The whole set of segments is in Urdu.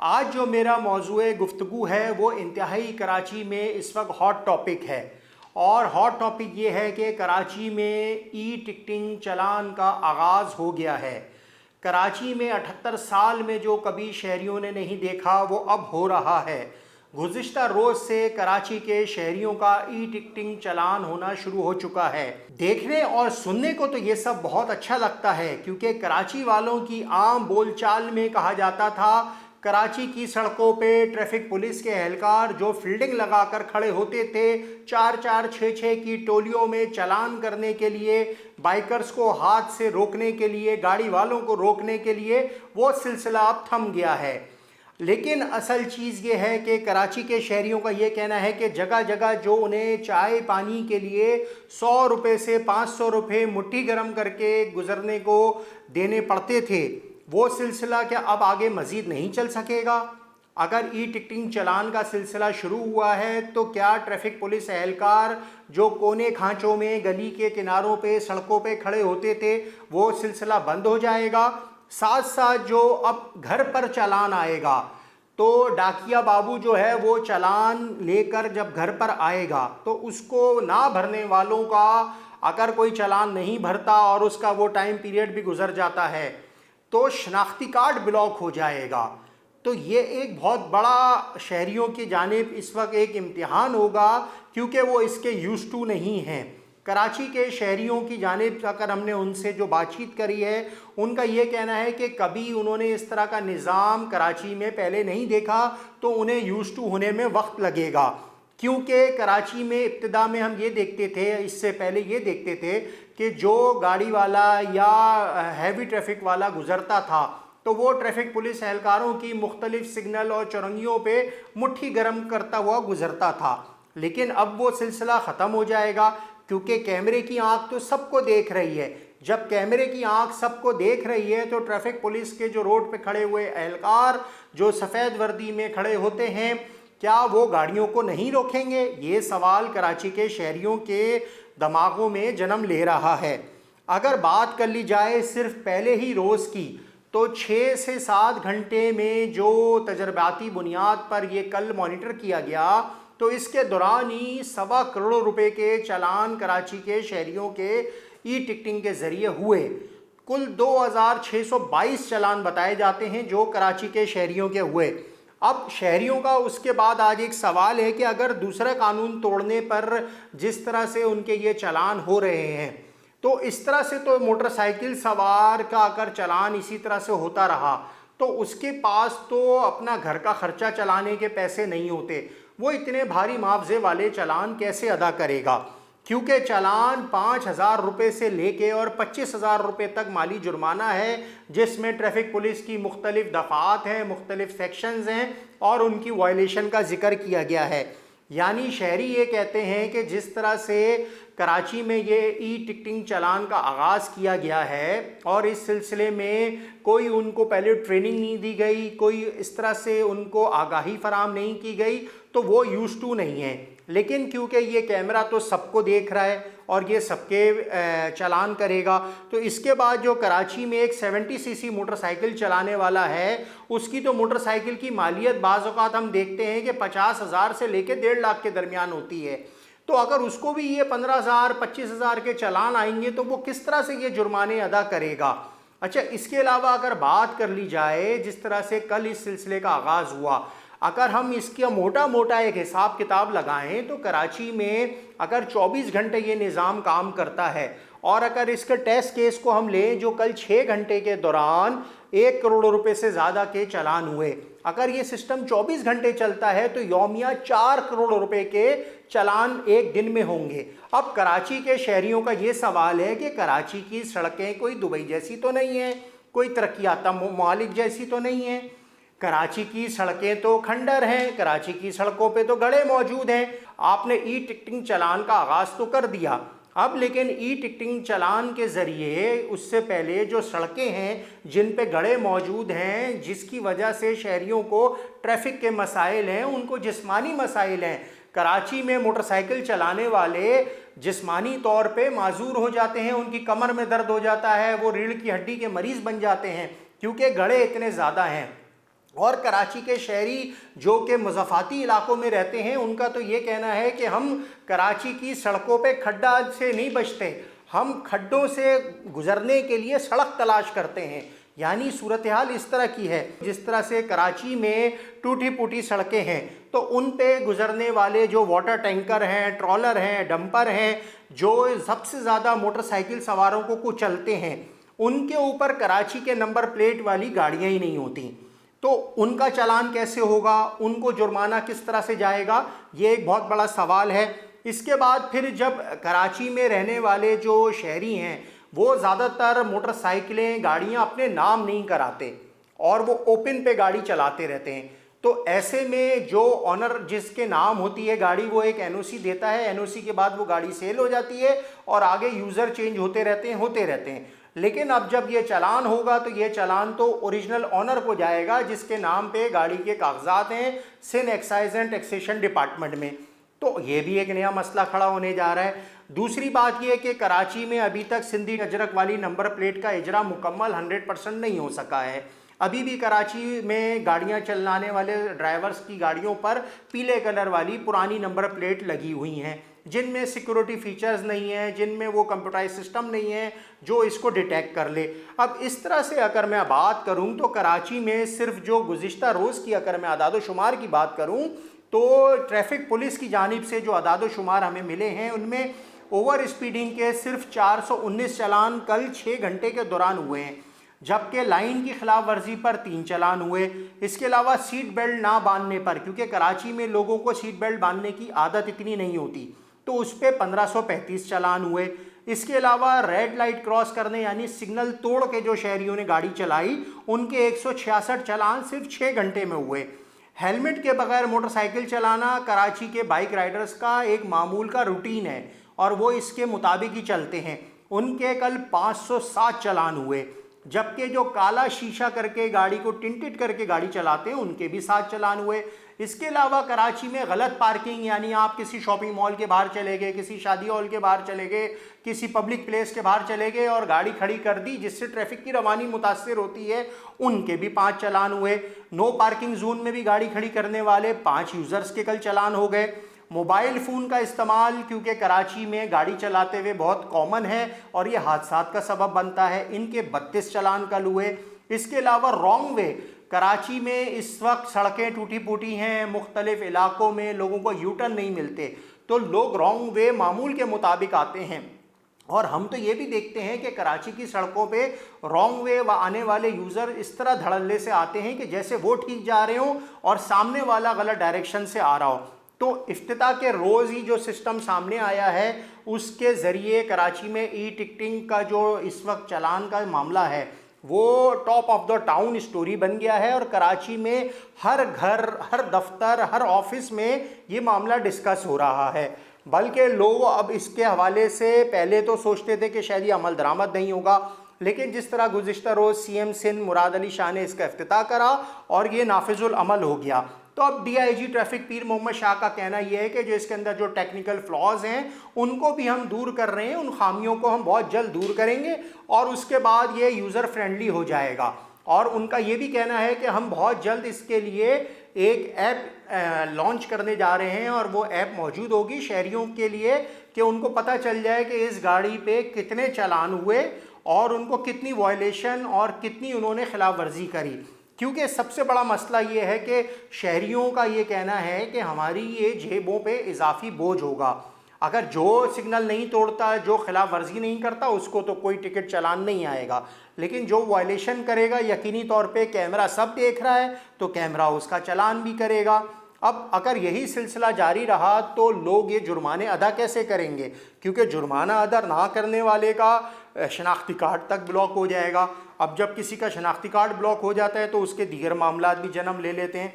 آج جو میرا موضوع گفتگو ہے وہ انتہائی کراچی میں اس وقت ہاٹ ٹاپک ہے، اور ہاٹ ٹاپک یہ ہے کہ کراچی میں ای ٹکٹنگ چلان کا آغاز ہو گیا ہے۔ کراچی میں 78 سال میں جو کبھی شہریوں نے نہیں دیکھا وہ اب ہو رہا ہے۔ گزشتہ روز سے کراچی کے شہریوں کا ای ٹکٹنگ چلان ہونا شروع ہو چکا ہے۔ دیکھنے اور سننے کو تو یہ سب بہت اچھا لگتا ہے، کیونکہ کراچی والوں کی عام بول چال میں کہا جاتا تھا کراچی کی سڑکوں پہ ٹریفک پولیس کے اہلکار جو فیلڈنگ لگا کر کھڑے ہوتے تھے 4-4 6-6 کی ٹولیوں میں چلان کرنے کے لیے، بائیکرز کو ہاتھ سے روکنے کے لیے، گاڑی والوں کو روکنے کے لیے، وہ سلسلہ اب تھم گیا ہے۔ لیکن اصل چیز یہ ہے کہ کراچی کے شہریوں کا یہ کہنا ہے کہ جگہ جگہ جو انہیں چائے پانی کے لیے 100 روپے سے 500 روپے مٹھی گرم کر کے گزرنے کو دینے پڑتے تھے، وہ سلسلہ کیا اب آگے مزید نہیں چل سکے گا؟ اگر ای ٹکٹنگ چلان کا سلسلہ شروع ہوا ہے تو کیا ٹریفک پولیس اہلکار جو کونے کھانچوں میں گلی کے کناروں پہ سڑکوں پہ کھڑے ہوتے تھے وہ سلسلہ بند ہو جائے گا؟ ساتھ ساتھ جو اب گھر پر چلان آئے گا تو ڈاکیا بابو جو ہے وہ چلان لے کر جب گھر پر آئے گا تو اس کو نہ بھرنے والوں کا اگر کوئی چلان نہیں بھرتا اور اس کا وہ ٹائم پیریڈ بھی گزر جاتا ہے تو شناختی کارڈ بلاک ہو جائے گا۔ تو یہ ایک بہت بڑا شہریوں کی جانب اس وقت ایک امتحان ہوگا، کیونکہ وہ اس کے یوز ٹو نہیں ہیں۔ کراچی کے شہریوں کی جانب اگر ہم نے ان سے جو بات چیت کری ہے ان کا یہ کہنا ہے کہ کبھی انہوں نے اس طرح کا نظام کراچی میں پہلے نہیں دیکھا تو انہیں یوز ٹو ہونے میں وقت لگے گا، کیونکہ کراچی میں ابتدا میں ہم یہ دیکھتے تھے، اس سے پہلے یہ دیکھتے تھے کہ جو گاڑی والا یا ہیوی ٹریفک والا گزرتا تھا تو وہ ٹریفک پولیس اہلکاروں کی مختلف سگنل اور چرنگیوں پہ مٹھی گرم کرتا ہوا گزرتا تھا۔ لیکن اب وہ سلسلہ ختم ہو جائے گا، کیونکہ کیمرے کی آنکھ تو سب کو دیکھ رہی ہے۔ جب کیمرے کی آنکھ سب کو دیکھ رہی ہے تو ٹریفک پولیس کے جو روڈ پہ کھڑے ہوئے اہلکار جو سفید وردی میں کھڑے ہوتے ہیں کیا وہ گاڑیوں کو نہیں روکیں گے؟ یہ سوال کراچی کے شہریوں کے دماغوں میں جنم لے رہا ہے۔ اگر بات کر لی جائے صرف پہلے ہی روز کی تو 6 سے 7 گھنٹے میں جو تجرباتی بنیاد پر یہ کل مانیٹر کیا گیا تو اس کے دوران ہی 1.25 کروڑ روپے کے چلان کراچی کے شہریوں کے ای ٹکٹنگ کے ذریعے ہوئے۔ کل 2622 چلان بتائے جاتے ہیں جو کراچی کے شہریوں کے ہوئے۔ اب شہریوں کا اس کے بعد آج ایک سوال ہے کہ اگر دوسرا قانون توڑنے پر جس طرح سے ان کے یہ چلان ہو رہے ہیں تو اس طرح سے تو موٹر سائیکل سوار کا اگر چلان اسی طرح سے ہوتا رہا تو اس کے پاس تو اپنا گھر کا خرچہ چلانے کے پیسے نہیں ہوتے، وہ اتنے بھاری معاوضے والے چلان کیسے ادا کرے گا؟ کیونکہ چلان 5000 روپے سے لے کے اور 25,000 روپے تک مالی جرمانہ ہے، جس میں ٹریفک پولیس کی مختلف دفعات ہیں، مختلف سیکشنز ہیں اور ان کی وائلیشن کا ذکر کیا گیا ہے۔ یعنی شہری یہ کہتے ہیں کہ جس طرح سے کراچی میں یہ ای ٹکٹنگ چلان کا آغاز کیا گیا ہے اور اس سلسلے میں کوئی ان کو پہلے ٹریننگ نہیں دی گئی، کوئی اس طرح سے ان کو آگاہی فراہم نہیں کی گئی تو وہ یوز ٹو نہیں ہیں۔ لیکن کیونکہ یہ کیمرہ تو سب کو دیکھ رہا ہے اور یہ سب کے چلان کرے گا تو اس کے بعد جو کراچی میں ایک 70 سی سی موٹر سائیکل چلانے والا ہے اس کی تو موٹر سائیکل کی مالیت بعض اوقات ہم دیکھتے ہیں کہ 50,000 سے لے کے 1.5 لاکھ کے درمیان ہوتی ہے۔ تو اگر اس کو بھی یہ 15,000 25,000 کے چلان آئیں گے تو وہ کس طرح سے یہ جرمانے ادا کرے گا؟ اچھا، اس کے علاوہ اگر بات کر لی جائے جس طرح سے کل اس سلسلے کا آغاز ہوا، اگر ہم اس کا موٹا ایک حساب کتاب لگائیں تو کراچی میں اگر 24 گھنٹے یہ نظام کام کرتا ہے اور اگر اس کے ٹیسٹ کیس کو ہم لیں جو کل 6 گھنٹے کے دوران 1 کروڑ روپے سے زیادہ کے چلان ہوئے، اگر یہ سسٹم 24 گھنٹے چلتا ہے تو یومیہ 4 کروڑ روپے کے چلان ایک دن میں ہوں گے۔ اب کراچی کے شہریوں کا یہ سوال ہے کہ کراچی کی سڑکیں کوئی دبئی جیسی تو نہیں ہیں، کوئی ترقی یافتہ ممالک جیسی تو نہیں ہیں، کراچی کی سڑکیں تو کھنڈر ہیں، کراچی کی سڑکوں پہ تو گڑھے موجود ہیں۔ آپ نے ای ٹکٹنگ چلان کا آغاز تو کر دیا، اب لیکن ای ٹکٹنگ چلان کے ذریعے اس سے پہلے جو سڑکیں ہیں جن پہ گڑھے موجود ہیں جس کی وجہ سے شہریوں کو ٹریفک کے مسائل ہیں، ان کو جسمانی مسائل ہیں۔ کراچی میں موٹر سائیکل چلانے والے جسمانی طور پہ معذور ہو جاتے ہیں، ان کی کمر میں درد ہو جاتا ہے، وہ ریڑھ کی ہڈی کے مریض بن جاتے ہیں کیونکہ گڑھے اتنے زیادہ ہیں۔ اور کراچی کے شہری جو کہ مضافاتی علاقوں میں رہتے ہیں ان کا تو یہ کہنا ہے کہ ہم کراچی کی سڑکوں پہ کھڈا سے نہیں بچتے، ہم کھڈوں سے گزرنے کے لیے سڑک تلاش کرتے ہیں۔ یعنی صورتحال اس طرح کی ہے، جس طرح سے کراچی میں ٹوٹی پوٹی سڑکیں ہیں تو ان پہ گزرنے والے جو واٹر ٹینکر ہیں، ٹرالر ہیں، ڈمپر ہیں، جو سب سے زیادہ موٹر سائیکل سواروں کو چلتے ہیں، ان کے اوپر کراچی کے نمبر پلیٹ والی گاڑیاں ہی نہیں ہوتی، تو ان کا چالان کیسے ہوگا، ان کو جرمانہ کس طرح سے جائے گا، یہ ایک بہت بڑا سوال ہے۔ اس کے بعد پھر جب کراچی میں رہنے والے جو شہری ہیں وہ زیادہ تر موٹر سائیکلیں، گاڑیاں اپنے نام نہیں کراتے اور وہ اوپن پہ گاڑی چلاتے رہتے ہیں، تو ایسے میں جو آنر جس کے نام ہوتی ہے گاڑی وہ ایک این او سی دیتا ہے، این او سی کے بعد وہ گاڑی سیل ہو جاتی ہے اور آگے یوزر چینج ہوتے رہتے ہیں۔ لیکن اب جب یہ چالان ہوگا تو یہ چالان تو اوریجنل آنر کو جائے گا جس کے نام پہ گاڑی کے کاغذات ہیں Sindh excise and taxation department میں، تو یہ بھی ایک نیا مسئلہ کھڑا ہونے جا رہا ہے۔ دوسری بات یہ کہ کراچی میں ابھی تک سندھی اجرک والی نمبر پلیٹ کا اجرا مکمل 100% نہیں ہو سکا ہے، ابھی بھی کراچی میں گاڑیاں چلانے والے ڈرائیورز کی گاڑیوں پر پیلے کلر والی پرانی نمبر پلیٹ لگی ہوئی ہیں جن میں سیکورٹی فیچرز نہیں ہیں، جن میں وہ کمپیوٹرائز سسٹم نہیں ہے جو اس کو ڈیٹیکٹ کر لے۔ اب اس طرح سے اگر میں بات کروں تو کراچی میں صرف جو گزشتہ روز کی اگر میں اعداد و شمار کی بات کروں تو ٹریفک پولیس کی جانب سے جو اعداد و شمار ہمیں ملے ہیں ان میں اوور اسپیڈنگ کے صرف 419 چالان کل 6 گھنٹے کے دوران ہوئے ہیں، جبکہ لائن کی خلاف ورزی پر 3 چالان ہوئے۔ اس کے علاوہ سیٹ بیلٹ نہ باندھنے پر، کیونکہ کراچی میں لوگوں کو سیٹ بیلٹ باندھنے کی عادت اتنی نہیں ہوتی، تو اس پہ 1535 چالان ہوئے۔ اس کے علاوہ ریڈ لائٹ کراس کرنے یعنی سگنل توڑ کے جو شہریوں نے گاڑی چلائی ان کے 166 چالان صرف 6 گھنٹے میں ہوئے۔ ہیلمٹ کے بغیر موٹر سائیکل چلانا کراچی کے بائک رائڈرز کا ایک معمول کا روٹین ہے اور وہ اس کے مطابق ہی چلتے ہیں، ان کے کل 507 چالان ہوئے، جبکہ جو کالا شیشہ کر کے گاڑی کو ٹنٹڈ کر کے گاڑی چلاتے ہیں ان کے بھی 7 چالان ہوئے۔ اس کے علاوہ کراچی میں غلط پارکنگ یعنی آپ کسی شاپنگ مال کے باہر چلے گئے، کسی شادی ہال کے باہر چلے گئے، کسی پبلک پلیس کے باہر چلے گئے اور گاڑی کھڑی کر دی جس سے ٹریفک کی روانی متاثر ہوتی ہے، ان کے بھی 5 چالان ہوئے۔ نو پارکنگ زون میں بھی گاڑی کھڑی کرنے والے 5 یوزرز کے کل چالان ہو گئے۔ موبائل فون کا استعمال کیونکہ کراچی میں گاڑی چلاتے ہوئے بہت کامن ہے اور یہ حادثات کا سبب بنتا ہے، ان کے 32 چالان کل ہوئے۔ اس کے علاوہ رانگ وے، کراچی میں اس وقت سڑکیں ٹوٹی پوٹی ہیں، مختلف علاقوں میں لوگوں کو یو ٹرن نہیں ملتے تو لوگ رانگ وے معمول کے مطابق آتے ہیں، اور ہم تو یہ بھی دیکھتے ہیں کہ کراچی کی سڑکوں پہ رانگ وے آنے والے یوزر اس طرح دھڑلے سے آتے ہیں کہ جیسے وہ ٹھیک جا رہے ہوں اور سامنے والا غلط ڈائریکشن سے آ رہا ہو۔ تو افتتاح کے روز ہی جو سسٹم سامنے آیا ہے اس کے ذریعے کراچی میں ای ٹکٹنگ کا جو اس وقت چالان کا معاملہ ہے وہ top of the town story بن گیا ہے، اور کراچی میں ہر گھر، ہر دفتر، ہر آفس میں یہ معاملہ ڈسکس ہو رہا ہے، بلکہ لوگ اب اس کے حوالے سے پہلے تو سوچتے تھے کہ شاید یہ عمل درآمد نہیں ہوگا، لیکن جس طرح گزشتہ روز سی ایم سندھ مراد علی شاہ نے اس کا افتتاح کرا اور یہ نافذ العمل ہو گیا، تو اب ڈی آئی جی ٹریفک پیر محمد شاہ کا کہنا یہ ہے کہ جو اس کے اندر جو ٹیکنیکل فلاز ہیں ان کو بھی ہم دور کر رہے ہیں، ان خامیوں کو ہم بہت جلد دور کریں گے اور اس کے بعد یہ یوزر فرینڈلی ہو جائے گا، اور ان کا یہ بھی کہنا ہے کہ ہم بہت جلد اس کے لیے ایک ایپ لانچ کرنے جا رہے ہیں، اور وہ ایپ موجود ہوگی شہریوں کے لیے کہ ان کو پتہ چل جائے کہ اس گاڑی پہ کتنے چالان ہوئے اور ان کو کتنی وائلیشن اور کتنی انہوں نے خلاف ورزی کری، کیونکہ سب سے بڑا مسئلہ یہ ہے کہ شہریوں کا یہ کہنا ہے کہ ہماری یہ جیبوں پہ اضافی بوجھ ہوگا، اگر جو سگنل نہیں توڑتا، جو خلاف ورزی نہیں کرتا اس کو تو کوئی ٹکٹ چالان نہیں آئے گا، لیکن جو وائلیشن کرے گا یقینی طور پہ کیمرہ سب دیکھ رہا ہے تو کیمرہ اس کا چالان بھی کرے گا۔ اب اگر یہی سلسلہ جاری رہا تو لوگ یہ جرمانے ادا کیسے کریں گے، کیونکہ جرمانہ ادا نہ کرنے والے کا شناختی کارڈ تک بلاک ہو جائے گا، اب جب کسی کا شناختی کارڈ بلاک ہو جاتا ہے تو اس کے دیگر معاملات بھی جنم لے لیتے ہیں۔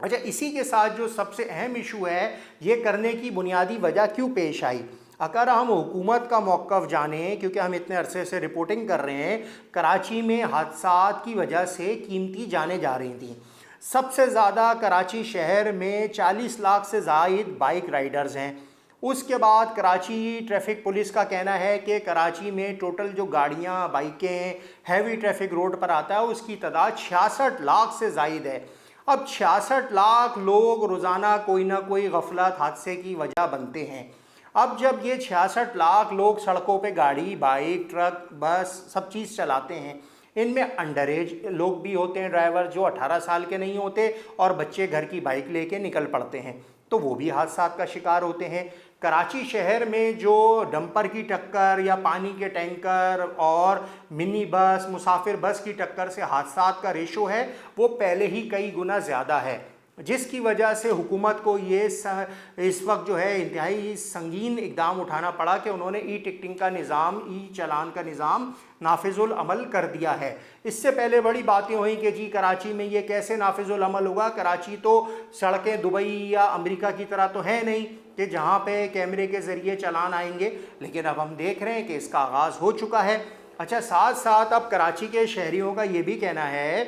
اچھا، اسی کے ساتھ جو سب سے اہم ایشو ہے یہ کرنے کی بنیادی وجہ کیوں پیش آئی، اگر ہم حکومت کا موقف جانیں، کیونکہ ہم اتنے عرصے سے رپورٹنگ کر رہے ہیں، کراچی میں حادثات کی وجہ سے قیمتی جانیں جا رہی تھیں، سب سے زیادہ کراچی شہر میں 40 لاکھ سے زائد بائک رائڈرز ہیں، اس کے بعد کراچی ٹریفک پولیس کا کہنا ہے کہ کراچی میں ٹوٹل جو گاڑیاں بائکیں ہیوی ٹریفک روڈ پر آتا ہے اس کی تعداد 66 لاکھ سے زائد ہے۔ اب 66 لاکھ لوگ روزانہ کوئی نہ کوئی غفلت حادثے کی وجہ بنتے ہیں۔ اب جب یہ 66 لاکھ لوگ سڑکوں پہ گاڑی بائک ٹرک بس سب چیز چلاتے ہیں، ان میں انڈر ایج لوگ بھی ہوتے ہیں، ڈرائیور جو 18 سال کے نہیں ہوتے، اور بچے گھر کی بائک لے کے نکل پڑتے ہیں تو وہ بھی حادثات کا شکار ہوتے ہیں۔ کراچی شہر میں جو ڈمپر کی ٹکر یا پانی کے ٹینکر اور منی بس مسافر بس کی ٹکر سے حادثات کا ریشو ہے وہ پہلے ہی کئی گنا زیادہ ہے، جس کی وجہ سے حکومت کو یہ اس وقت جو ہے انتہائی سنگین اقدام اٹھانا پڑا کہ انہوں نے ای ٹکٹنگ کا نظام، ای چلان کا نظام نافذ العمل کر دیا ہے۔ اس سے پہلے بڑی باتیں ہوئیں کہ جی کراچی میں یہ کیسے نافذ العمل ہوگا، کراچی تو سڑکیں دبئی یا امریکہ کی طرح تو ہے نہیں کہ جہاں پہ کیمرے کے ذریعے چلان آئیں گے، لیکن اب ہم دیکھ رہے ہیں کہ اس کا آغاز ہو چکا ہے۔ اچھا، ساتھ ساتھ اب کراچی کے شہریوں کا یہ بھی کہنا ہے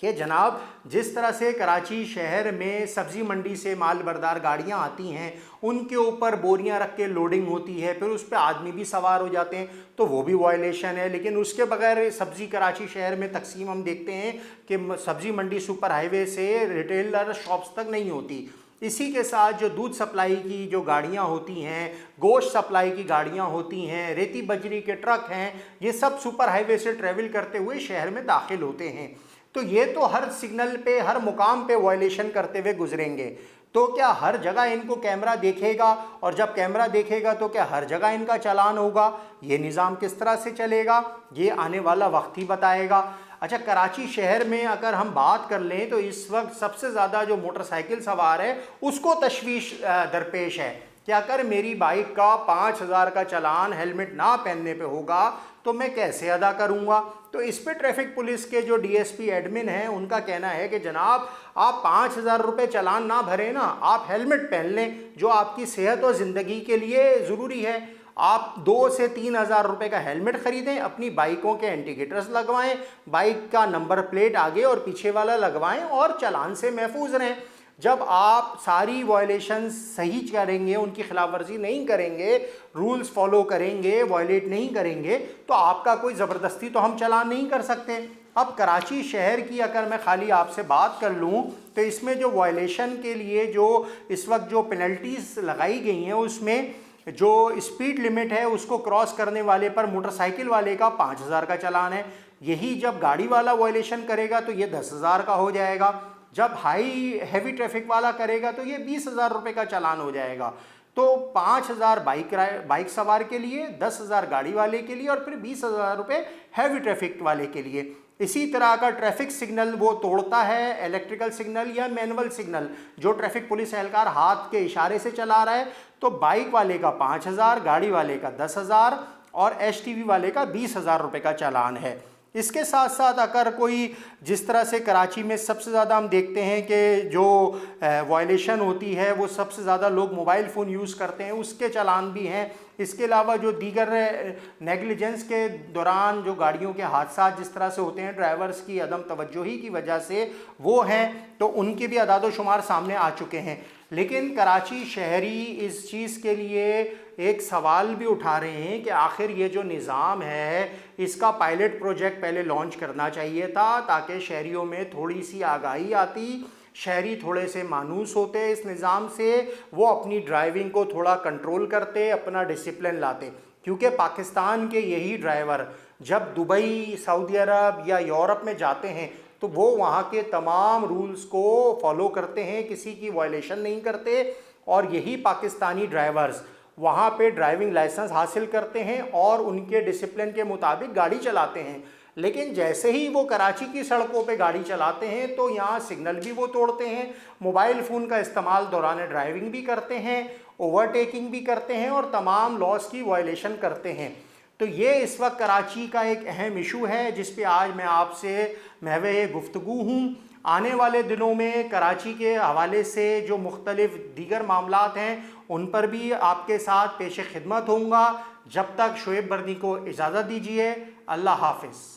کہ جناب جس طرح سے کراچی شہر میں سبزی منڈی سے مال بردار گاڑیاں آتی ہیں، ان کے اوپر بوریاں رکھ کے لوڈنگ ہوتی ہے، پھر اس پہ آدمی بھی سوار ہو جاتے ہیں تو وہ بھی وائلیشن ہے، لیکن اس کے بغیر سبزی کراچی شہر میں تقسیم ہم دیکھتے ہیں کہ سبزی منڈی سپر ہائی وے سے ریٹیلر شاپس تک نہیں ہوتی۔ اسی کے ساتھ جو دودھ سپلائی کی جو گاڑیاں ہوتی ہیں، گوشت سپلائی کی گاڑیاں ہوتی ہیں، ریتی بجری کے ٹرک ہیں، یہ سب سپر ہائی وے سے ٹریول کرتے ہوئے شہر میں داخل ہوتے ہیں، تو یہ تو ہر سگنل پہ ہر مقام پہ وائلیشن کرتے ہوئے گزریں گے۔ تو کیا ہر جگہ ان کو کیمرہ دیکھے گا، اور جب کیمرہ دیکھے گا تو کیا ہر جگہ ان کا چلان ہوگا؟ یہ نظام کس طرح سے چلے گا یہ آنے والا وقت ہی بتائے گا۔ اچھا، کراچی شہر میں اگر ہم بات کر لیں تو اس وقت سب سے زیادہ جو موٹر سائیکل سوار ہے اس کو تشویش درپیش ہے کہ اگر میری بائک کا 5000 کا چلان ہیلمٹ نہ پہننے پہ ہوگا تو میں کیسے ادا کروں گا؟ تو اس پہ ٹریفک پولیس کے جو ڈی ایس پی ایڈمن ہیں ان کا کہنا ہے کہ جناب آپ 5000 روپے چلان نہ بھریں نا، آپ ہیلمٹ پہن لیں جو آپ کی صحت اور زندگی کے لیے ضروری ہے۔ آپ 2 سے 3000 روپے کا ہیلمٹ خریدیں، اپنی بائکوں کے انڈیکیٹرز لگوائیں، بائک کا نمبر پلیٹ آگے اور پیچھے والا لگوائیں اور چلان سے محفوظ رہیں۔ جب آپ ساری وائلیشنز صحیح کریں گے، ان کی خلاف ورزی نہیں کریں گے، رولز فالو کریں گے، وائلیٹ نہیں کریں گے، تو آپ کا کوئی زبردستی تو ہم چلان نہیں کر سکتے۔ اب کراچی شہر کی اگر میں خالی آپ سے بات کر لوں تو اس میں جو وائلیشن کے لیے جو اس وقت جو پینلٹیز لگائی گئی ہیں اس میں جو اسپیڈ لمٹ ہے اس کو کراس کرنے والے پر موٹر سائیکل والے کا 5000 کا چلان ہے، یہی جب گاڑی والا وائلیشن کرے گا تو یہ 10000 کا ہو جائے گا، جب ہیوی ٹریفک والا کرے گا تو یہ 20000 روپے کا چلان ہو جائے گا۔ تو 5000 بائک سوار کے لیے، 10000 گاڑی والے کے لیے، اور پھر 20000 روپے ہیوی ٹریفک والے کے لیے۔ اسی طرح کا ٹریفک سگنل وہ توڑتا ہے، الیکٹریکل سگنل یا مینول سگنل جو ٹریفک پولیس اہلکار ہاتھ کے اشارے سے چلا رہا ہے، تو بائک والے کا 5000، گاڑی والے کا 10000 اور ایچ ٹی وی والے کا 20000 روپے کا چلان ہے۔ اس کے ساتھ ساتھ اگر کوئی جس طرح سے کراچی میں سب سے زیادہ ہم دیکھتے ہیں کہ جو وائلیشن ہوتی ہے وہ سب سے زیادہ لوگ موبائل فون یوز کرتے ہیں، اس کے چلان بھی ہیں۔ اس کے علاوہ جو دیگر نیگلیجنس کے دوران جو گاڑیوں کے حادثات جس طرح سے ہوتے ہیں ڈرائیورز کی عدم توجہی کی وجہ سے وہ ہیں، تو ان کے بھی اعداد و شمار سامنے آ چکے ہیں۔ لیکن کراچی شہری اس چیز کے لیے ایک سوال بھی اٹھا رہے ہیں کہ آخر یہ جو نظام ہے اس کا پائلٹ پروجیکٹ پہلے لانچ کرنا چاہیے تھا تاکہ شہریوں میں تھوڑی سی آگاہی آتی، شہری تھوڑے سے مانوس ہوتے اس نظام سے، وہ اپنی ڈرائیونگ کو تھوڑا کنٹرول کرتے، اپنا ڈسپلن لاتے، کیونکہ پاکستان کے یہی ڈرائیور جب دبئی، سعودی عرب یا یورپ میں جاتے ہیں تو وہ وہاں کے تمام رولز کو فالو کرتے ہیں، کسی کی وائلیشن نہیں کرتے، اور یہی پاکستانی ڈرائیورز وہاں پہ ڈرائیونگ لائسنس حاصل کرتے ہیں اور ان کے ڈسپلن کے مطابق گاڑی چلاتے ہیں۔ لیکن جیسے ہی وہ کراچی کی سڑکوں پہ گاڑی چلاتے ہیں تو یہاں سگنل بھی وہ توڑتے ہیں، موبائل فون کا استعمال دوران ڈرائیونگ بھی کرتے ہیں، اوورٹیکنگ بھی کرتے ہیں اور تمام لاس کی وائلیشن کرتے ہیں۔ تو یہ اس وقت کراچی کا ایک اہم ایشو ہے جس پہ آج میں آپ سے محو گفتگو ہوں۔ آنے والے دنوں میں کراچی کے حوالے سے جو مختلف دیگر معاملات ہیں ان پر بھی آپ کے ساتھ پیش خدمت ہوں گا۔ جب تک شعیب برنی کو اجازت دیجیے، اللہ حافظ۔